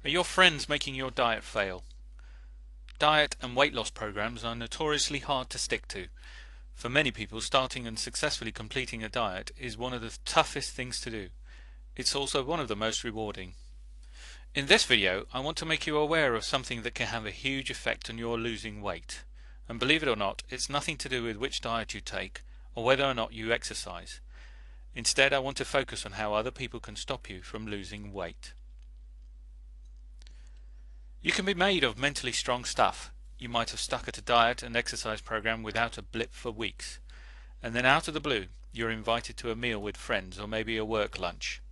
Are your friends making your diet fail? Diet and weight loss programs are notoriously hard to stick to. For many people, starting and successfully completing a diet is one of the toughest things to do. It's also one of the most rewarding. In this video, I want to make you aware of something that can have a huge effect on your losing weight. And believe it or not, it's nothing to do with which diet you take or whether or not you exercise. Instead, I want to focus on how other people can stop you from losing weight. You can be made of mentally strong stuff. You might have stuck at a diet and exercise program without a blip for weeks, and then out of the blue, you're invited to a meal with friends or maybe a work lunch.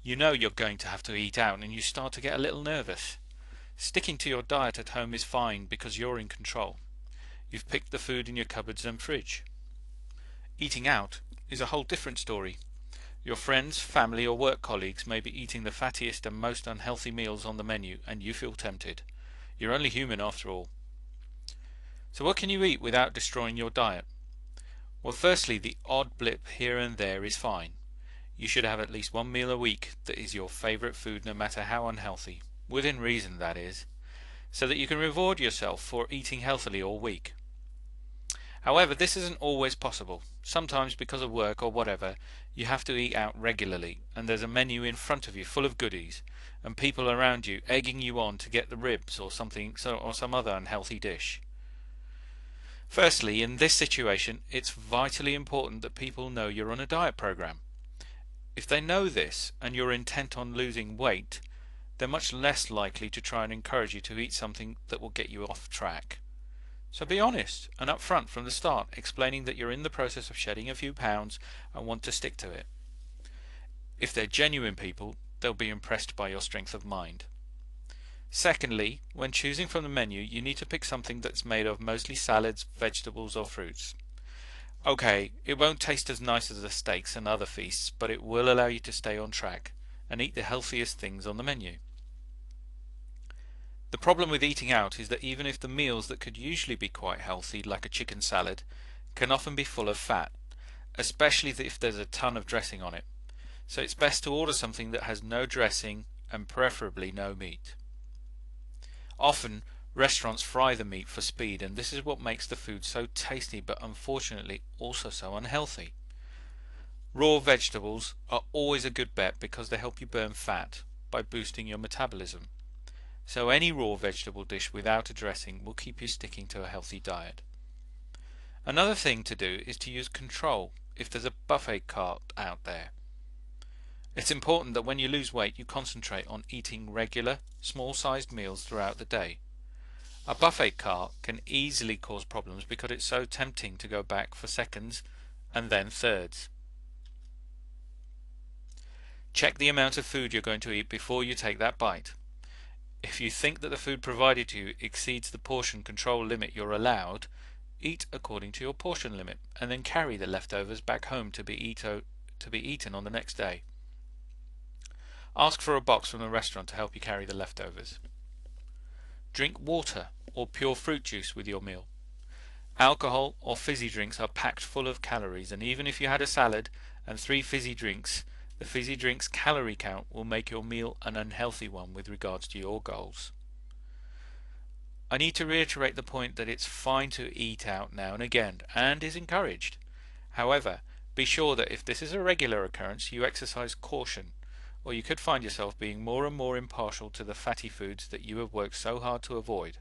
You know you're going to have to eat out and you start to get a little nervous. Sticking to your diet at home is fine because you're in control. You've picked the food in your cupboards and fridge. Eating out is a whole different story. Your friends, family or work colleagues may be eating the fattiest and most unhealthy meals on the menu and you feel tempted. You're only human after all. So what can you eat without destroying your diet? Well, firstly, the odd blip here and there is fine. You should have at least one meal a week that is your favourite food, no matter how unhealthy. Within reason, that is, so that you can reward yourself for eating healthily all week. However, this isn't always possible. Sometimes, because of work or whatever, you have to eat out regularly, and there's a menu in front of you full of goodies, and people around you egging you on to get the ribs or something, or some other unhealthy dish. Firstly, in this situation, it's vitally important that people know you're on a diet program. If they know this and you're intent on losing weight, they're much less likely to try and encourage you to eat something that will get you off track. So be honest and upfront from the start, explaining that you're in the process of shedding a few pounds and want to stick to it. If they're genuine people, they'll be impressed by your strength of mind. Secondly, when choosing from the menu, you need to pick something that's made of mostly salads, vegetables or fruits. Okay, it won't taste as nice as the steaks and other feasts, but it will allow you to stay on track and eat the healthiest things on the menu. The problem with eating out is that even if the meals that could usually be quite healthy, like a chicken salad, can often be full of fat, especially if there's a ton of dressing on it. So it's best to order something that has no dressing and preferably no meat. Often, restaurants fry the meat for speed, and this is what makes the food so tasty but unfortunately also so unhealthy. Raw vegetables are always a good bet because they help you burn fat by boosting your metabolism. So any raw vegetable dish without a dressing will keep you sticking to a healthy diet. Another thing to do is to use control if there's a buffet cart out there. It's important that when you lose weight you concentrate on eating regular, small-sized meals throughout the day. A buffet cart can easily cause problems because it's so tempting to go back for seconds and then thirds. Check the amount of food you're going to eat before you take that bite. If you think that the food provided to you exceeds the portion control limit you're allowed, eat according to your portion limit and then carry the leftovers back home to be eaten on the next day. Ask for a box from the restaurant to help you carry the leftovers. Drink water or pure fruit juice with your meal. Alcohol or fizzy drinks are packed full of calories, and even if you had a salad and 3 fizzy drinks, the fizzy drink's calorie count will make your meal an unhealthy one with regards to your goals. I need to reiterate the point that it's fine to eat out now and again, and is encouraged. However, be sure that if this is a regular occurrence, you exercise caution, or you could find yourself being more and more impartial to the fatty foods that you have worked so hard to avoid.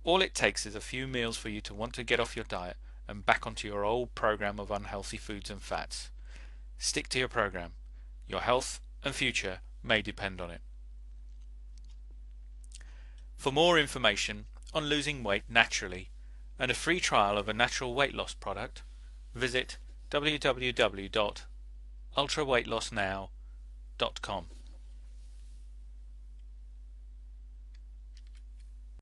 All it takes is a few meals for you to want to get off your diet and back onto your old program of unhealthy foods and fats. Stick to your program. Your health and future may depend on it. For more information on losing weight naturally and a free trial of a natural weight loss product, visit www.ultraweightlossnow.com.